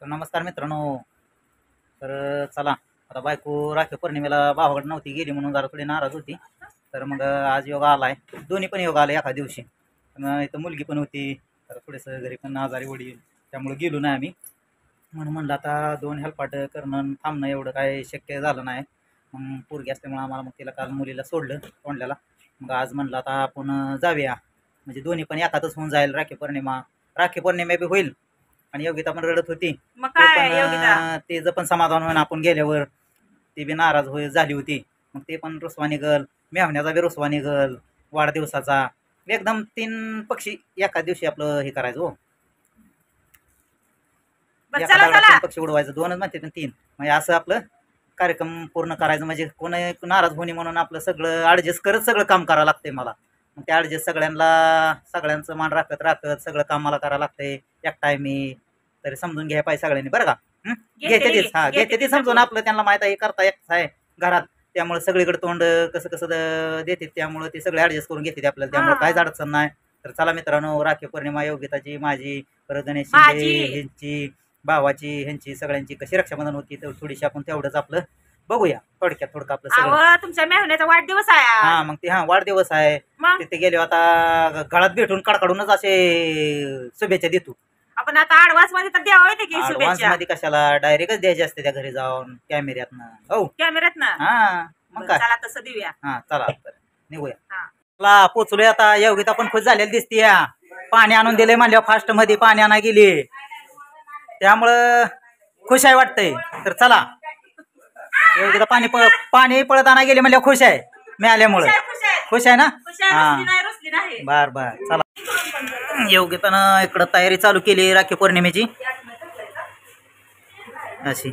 तर नमस्कार मित्रांनो. तर चला आता बायको राखी पौर्णिमेला भावाकडे नव्हती गेली म्हणून जरा थोडी नाराज होती. तर मग आज योग आलाय, दोन्ही पण योग आले एका दिवशी. इथं मुलगी पण होती, तर थोडंसं घरी पण आजारी वडील, त्यामुळे गेलो नाही आम्ही. म्हणून म्हणलं आता दोन हेलपाट करणं थांबणं एवढं काय शक्य झालं नाही. मग पोरगी असल्यामुळे आम्हाला मग तिला काल मुलीला सोडलं तोंडल्याला. मग आज म्हणलं आता आपण जाऊया, म्हणजे दोन्ही पण एखादच होऊन जाईल. राखी पौर्णिमा बी होईल आणि योगिता पण रडत होती. मग ते काय पण योगिता तिचं पण समाधान होईन आपण गेल्यावर. ती बी नाराज झाली होती. मग ते पण रुसवा निघल, मेहण्याचा बी रुसवा निघल, वाढदिवसाचा. एकदम 3 पक्षी एका दिवशी आपलं हे करायचं हो. बरं, एका चला दगडात चला 3 पक्षी उडवायचं, 2च म्हणते पण 3. म्हणजे असं आपलं कार्यक्रम पूर्ण करायचं, म्हणजे कोण नाराज होणे म्हणून आपलं सगळं ॲडजस्ट करत सगळं काम करावं लागतंय मला. मग ते ॲडजस्ट सगळ्यांचं मान राखत राखत सगळं काम मला करावं लागतंय एकटाय मी. तरी समजून घ्याय पाहिजे सगळ्यांनी, बरं का. घेते तीच घेते ती समजून. आपलं त्यांना माहित आहे करता एकच आहे घरात, त्यामुळे सगळीकडे तोंड कसं कसं देते, त्यामुळे ते सगळे ॲडजस्ट करून घेते आपल्याला, त्यामुळे काहीच अडचण नाही. तर चला मित्रांनो, राखी पौर्णिमा योगिताची, माझी, परत गणेश शिंदे ह्यांची, भावाची, ह्यांची, सगळ्यांची कशी रक्षाबंधन होती तर थोडीशी आपण तेवढंच आपलं बघूया थोडक्यात थोडकं आपलं सगळं. तुमच्या मेहण्याचा वाढदिवस आहे आज. हा मग ते वाढदिवस आहे. मग तिथे गेलो आता गळात भेटून कडकडूनच असे शुभेच्छा देतो. आपण आता ॲडव्हान्स मध्ये तर द्यावं होते की ऍडव्हान्स शुभेच्छा. मध्ये कशाला, डायरेक्टच द्यायचे असते त्या घरी जाऊन कॅमेऱ्यातनं. हो कॅमेऱ्यात ना. हा मग काय. चला तसं देऊया. हा चला तर निघूया. हा. चला पोचलोय आता. योगिता पण खुश झालेली दिसते. पाणी आणून दिले म्हणल्यावर फास्ट मध्ये पाणी आणा गेली, त्यामुळं खुश आहे वाटतंय. तर चला, योगिता पाणी पळत आणा गेली म्हणल्यावर खुश आहे मिळाल्यामुळं. खुश आहे ना. हा बर बर चला. योगितानं इकडं तयारी चालू केली राखी पौर्णिमेची अशी.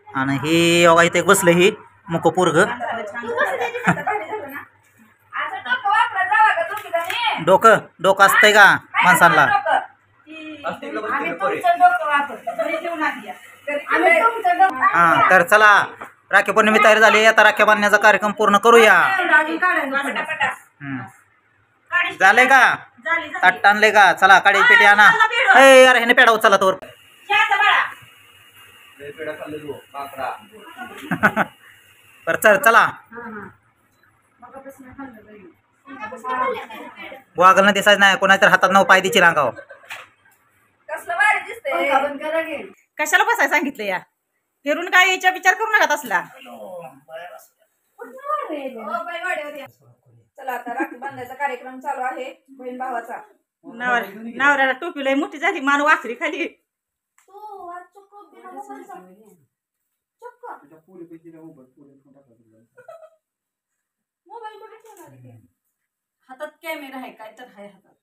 आणि ही योगा इथे बसलं, ही मुक पोरग. डोकं असतंय का माणसांना. हा तर चला, राखी पौर्णिमे तयार झाली. आता राख्या बांधण्याचा कार्यक्रम पूर्ण करूया. झालंय का, ताट आणलंय का. चला काडी पेटी आणा. अरे ह्याने पेडा उचला तोर. बर चला. वागल ना दिसायचं नाही, कोणाच्या हातात नाव पाय दिची रांगाव. कशाला बसाय सांगितलं या. फिरून काय याच्या विचार करू नका तसला. चला आता राखी बांधायचा कार्यक्रम चालू आहे बहीण भावाचा. नवऱ्याला टोपी लय मोठी झाली, मान वाखरी खाली. हातात कॅमेरा आहे, काय तर आहे हातात.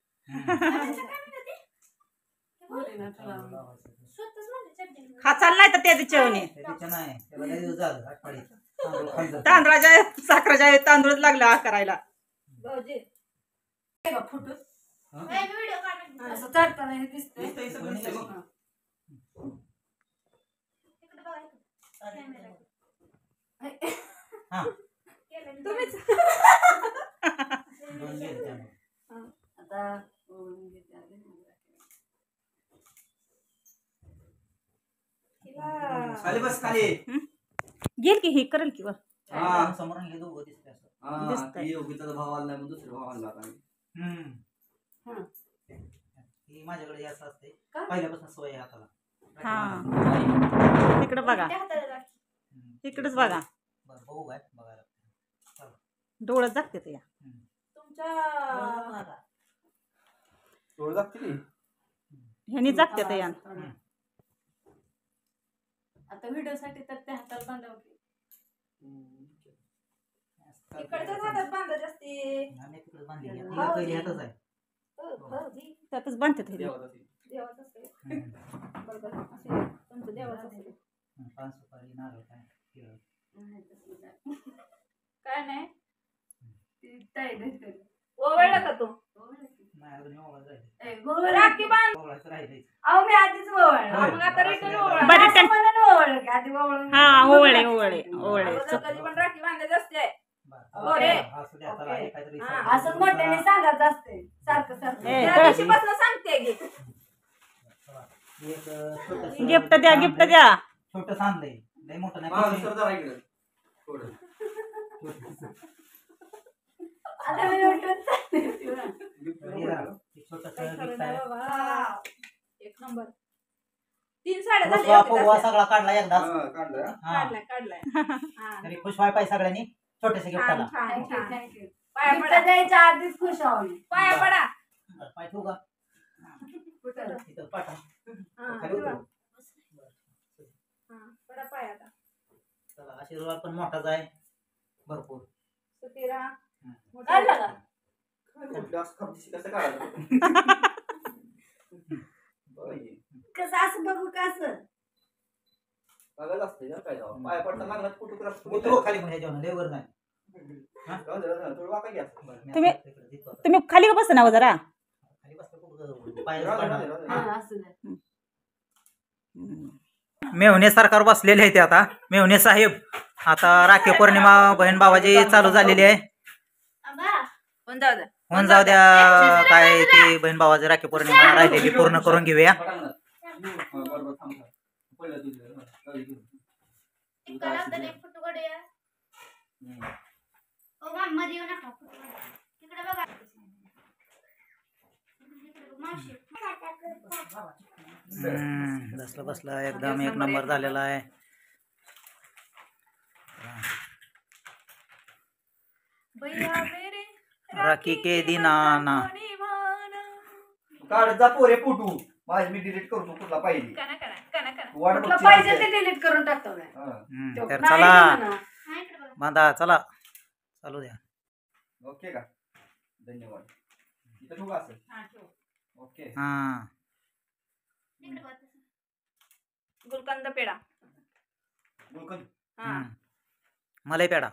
खाचाल नाही तर त्याची चवणी. तांदळाच्या साखराच्या तांदूळच लागला करायला. फोटो असं चढताना हे दिसतंय. तुम्हीच आता खाली बस खाली. गेल की हे करेल किंवा समोरून हे दोघं दिसतंय. दिसतंय. योगिताचा भाव आला नाही, दुसरा भाव आणला ही माझ्याकडे असं असते पहिल्यापासून सवय आहे हाताला. हा तिकडे बघा, तिकडेच बघा. बघू काय बघायला. डोळं जागते ते. तुमच्या डोळं जागते ह्यानी जागते ते. आता व्हिडिओ साठी तर त्या हाताला बांधावं की इकडच्याच हातात बांधायचे असते. हातच आहे त्यातच बांधते ते. देवाचं असते बरोबर. तुमचं देवाचं असते. काय नाही ओवळला का तू. राखी बांध. अहो मी आधीच ओवळला, मग आता रिटर्न ओवळलं. आधी ओवळून हा ओवळे ओवळे ओवळे. कधी पण राखी बांधायची असते. असं मोठ्याने सांगायचं असते सारखं सारखं. त्या दिवशीपासून सांगते की गिफ्ट द्या गिफ्ट द्या. छोटं आणलंय लय मोठं नाही माझं पिशवी. सर जरा इकडं. थोडं. आता मी उठून चालले. हे जरा, हे छोटंसं gift आहे. एक नंबर 3 साड्या फुगवा झाल्या फुगवा सगळा काढला एकदाच. हा, काढलं, हा. हा. काढलाय हा. तरी खुश व्हाय पाहिजे सगळ्यांनी छोट्याशा गिफ्टाला. छान, छान. पाया पडा द्यायच्या आधीच खुश आहोत. पाया पडा. पाय ठेवू का कुठं? इथं पाठा हा, खाली ठेवा. उतरू. हा, पडा पाय आता. चला आशीर्वाद पण मोठाच आहे भरपूर. सुखी राहा. हम्म. काढला का? कुठलं असं खपशी कसं काढायचं? बाई, कसं असं बघू का असं? बघायला असतं ना काय जावं. पाया पडता लागणार कुठं उतरू कुठं खाली म्हणजे जेवण लय वर नाही. थोडं वाका घ्या. बरं, मी तुम्ही- आता इकडे देतो आता. तुम्ही खाली का बसता ना जरा. खाली बसलं कुठं पाय राहू दे, पडणार. राहू दे, हा, राहू दे. असू दे. मेहुणे सरकार बसलेले आहे ते आता मेहुणे साहेब. आता राखी पौर्णिमा बहीण भावाची चालू झालेली आहे. पण जाऊ द्या. होऊन जाऊ द्या काय ती बहीण भावाची राखी पौर्णिमा राहिलेली पूर्ण करून घेऊया. पटांगणात. हा, बरोबर, थांब, थांब. पहिलं तुझं, हा, जाऊ दे, घेऊ. तुझं असं दे. हम्म. बसला बसला एकदम एक नंबर झालेला आहे. राखी के दिनाना काढ जा पोरे फोटो. माझी मी डिलीट करतो कुठला पाहिजे. वाट कुठलं बघते पाहिजे आमच्या. ते डिलीट करून टाकतो काय? हा. तर नाही चला म्हणा. बांधा चला चालू द्या. ओके का? धन्यवाद. इथं ठेवू का असं? ओके. हा गुलकंद पेढा. गुलकंद. हम्म. मलाई पेढा.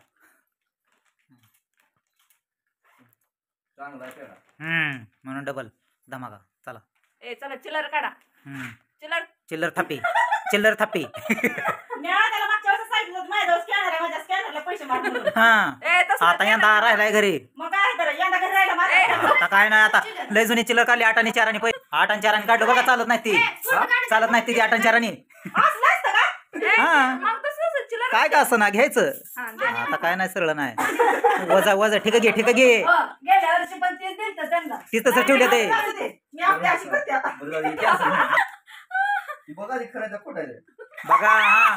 चांगला आहे पेढा. म्हणून डबल धमाका. चला ए चला चिल्लर काढा. चिल्लर चिल्लर थापी चिल्लर थापी. त्याला मागच्या वेळेस सांगितलं होतं, माझ्याजवळ स्कॅनर आहे, माझ्या स्कॅनरला पैसे मारून. हा आता यंदा राहिलाय घरी. मग काय करा यंदा घरी राहिला माझ्या. आता काय नाही आता लय जुनी चिल्लर काढली 8 आणि 4 आणि 8 आणि 4 आणि काढलं बघा. चालत नाही ती. चालत नाही ती 8 आणि 4 आणि. असलं असतं का? हा मग तसं चिल्लर. काय का असं ना घ्यायचं. आता काय नाही सरळ नाही. वजा वजा ठीक घे ठीक घे. हो, गेल्या वर्षी पण तेच दिलतं त्यांना. ती तसं ठेवले ते. मी आपल्या अशी करते आता. बरं झालं, इथे असं नाही. ती बघा ती खरं आहे का खोटं आहे ते. बघा हा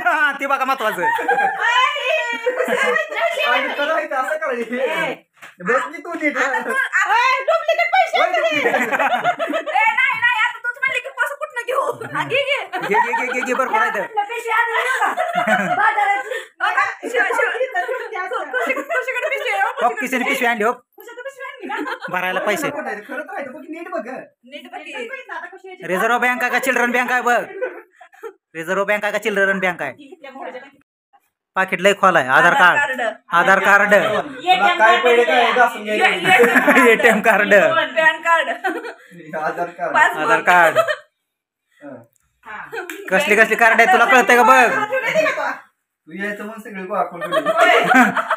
हा, ते बघा महत्वाचं. आणि खरं आहे ते असं करायचं. बस मी तू नीट. डुप्लिकेट पैसे. होय, नीट. नाही आता तूच म्हणली की पैसे कुठनं घेऊ. हा, घे घे. घे बरोबर आहे तर. आपल्या पेशी आणून नका. बाजाराची. कशाकडे पिशवी आहे? हो किशोरी पिशवी आणली हो. कशाचं पिशवी आणली का? भरायला पैसे. खोटं आहे ते. खरंच राहायचं बघ नीट बघ. नीट बघ की. आता कशी यायची? रिझर्व्ह बँक आहे का चिल्ड्रन बँक आहे बघ. रिझर्व्ह बँक आहे का चिल्ड्रन बँक आहे. घेतल्या मोहऱ्याच्या बँकेत. पाकिट लय खोल आहे. आधार कार्ड आधार कार्ड तुला काय पहिले काय घासून घ्यायचं. ATM card PAN card. Aadhaar card. Aadhaar card हा. कसली कसली कार्ड आहे तुला कळतंय का बघ. तू यायचं म्हणून सगळे गोळा करून ठेवले.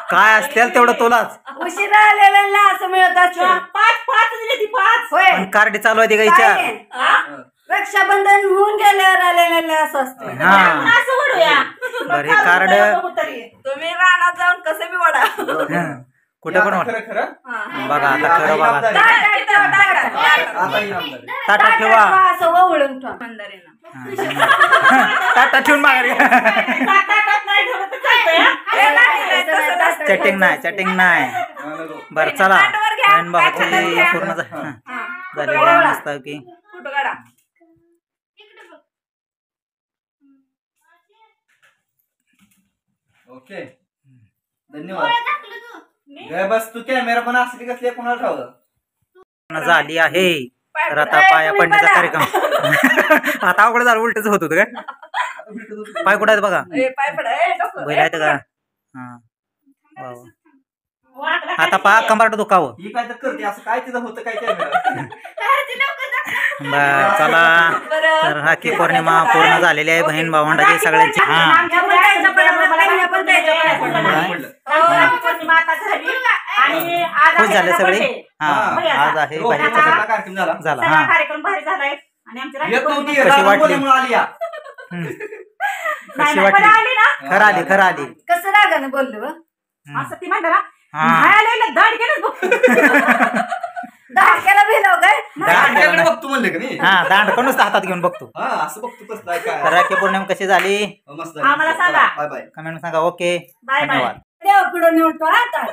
काय असतील तेवढं तुलाच. उशिरा आलेल्यांना असं मिळत असतं. 5 दिली ती 5. होय. पण कार्ड चालू आहे ते काय गायच्या. आहे? हा. रक्षाबंधन होऊन गेल्यावर आलेल्या असं असतं. हा असं वडूया. बरं हे कार्ड तुम्ही रानात जाऊन कसं बी वडा. कुठं पण आता वाट. खरं खरं. बघा आता खरं बघा. आता ही आमदार. ताटा ठेवा. असं ओवळून ठेवा. ताटा ठेवून माघारी. चॅटिंग नाही चॅटिंग नाही. हा, नको. बरं चला बहीण भावाची पूर्ण झालेली आहे मस्त की. फोटो काढा. ओके धन्यवाद. गय बस तू कॅमेरा पण असली कसली कोणाला ठेवलं. पूर्ण झाली आहे. तर आता पाया पडण्याचा कार्यक्रम. आता अवघड झालं उलटच होत होतं काय. पाय कुठं आहेत बघा. ए, पाय पडा. ए, डोकं. बैल आहेत का. हा वा वा. आता पहा कंबरट दुखावं. ही काय तर करते असं काय तिथं होतं काय कॅमेरा. बर चला तर राखी पौर्णिमा पूर्ण झालेली आहे बहीण भावंडाची सगळ्यांची. हा खुश झाले सगळे. हा आज आहे हो, बहिणीचा सगळा कार्यक्रम झाला. झाला. हा कार्यक्रम वाढदिवस झालाय आणि आमची राखी येत पौर्णिमा- नव्हती, कशी वाटली? बोलल्यामुळं आली या. नाही, कशी नाही, वाटली? बरं आली ना खरं आली खरं आली कसं रागानं बोललो असं ती म्हणता ना हा. नाही आलेलं दाढ केलंच बघ. धाडक्याला भेलाव काय दांड्याकडे बघतो म्हणले का मी हा दांडकं नुसतं हातात घेऊन बघतो. हा असं बघतो कसं काय तर राखी पौर्णिमा कशी झाली मस्त आम्हाला सांगा. Bye bye. कमेंट सांगा. Okay bye bye. धन्यवाद. देवा पुढं निवडतो आता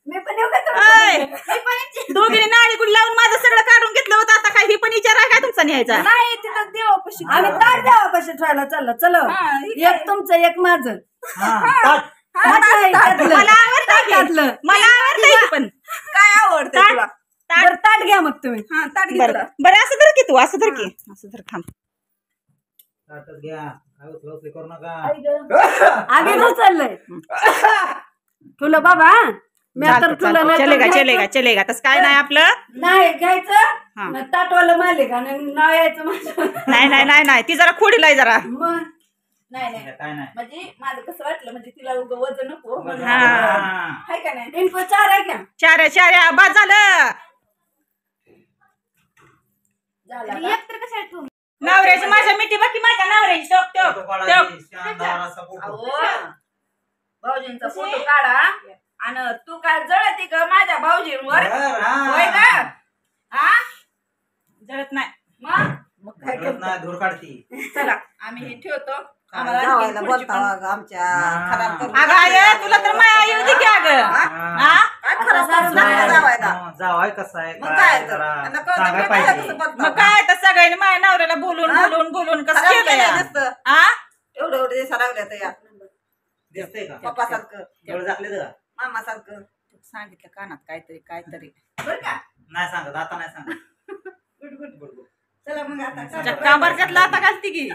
मी पण येऊ का ऐ, तुमच्या दोघींनी नाळी गुड लावून माझं सगळं काढून घेतलं होतं. आता काय ही पण विचार काय तुमचा न्यायचा नाही तिथं देवापाशी आम्ही ताट देवापाशी ठेवायला चाललो चलो एक तुमचं एक माझं हा, ताट. मजा आहे त्यातलं. मला आवडतं की. त्यातलं. मला आवडतं की पण काय आवडतं ताट- तुला ताट- बरं ताट घ्या मग तुम्ही ताट बरं बरं असं धर की तू असं धर की असं धर थांब ताटच घ्या. काय उचलवसली करू नका. आधी उचललंय तुला बाबा मी आता चालतं, तुला चालतं. नाही चलेगा तर चलेगा चलेगा तसं काय नाही आपलं नाही हा. घ्यायचं ताटवाला मालिक आणि नाव यायचं माझं नाही नाही नाही नाही ती जरा खोडीला आहे जरा मग नाही नाही काय नाही. म्हणजे माझं कसं वाटलं म्हणजे तिला उगं वजन नको हा. हाय का नाही इन्फो 4 आहे का चार्या चार्या बाद झालं झालं नवऱ्याची माझ्या मिठी बाकी माझ्या नवऱ्याची टोक टोक टोक शानदार असा फोटो. भाऊजींचा फोटो काढा आणि तू काय जळती का माझ्या भाऊजींवर बरं, हा. होय का हा जळत नाही मग काय जळत नाही, धूर काढती. चला आम्ही हे ठेवतो जावायला बोलता आमच्या खराब करून अगं आय तुला तर माया येऊ दे की अगं हा काय खराब करून नका जावायला हा, जावाय कसा आहे मग काय काय तर जरा त्यांना कळतं सांगाय की पाहिजे. कसं बघता. मग काय तर सगळ्यांनी माझ्या नवऱ्याला बोलून बोलून बोलून कसं खराब केलं केलं या? नुसतं. हा एवढं एवढं दिवसा लागल्या तर या दिसतंय का पप्पा सारखं एवढं झाकले का मामा सारखं सांगितलं कानात काहीतरी काहीतरी बरं का नाही सांगत आता नाही सांगत. चला मग आता कांबारच्यातला आता घालती की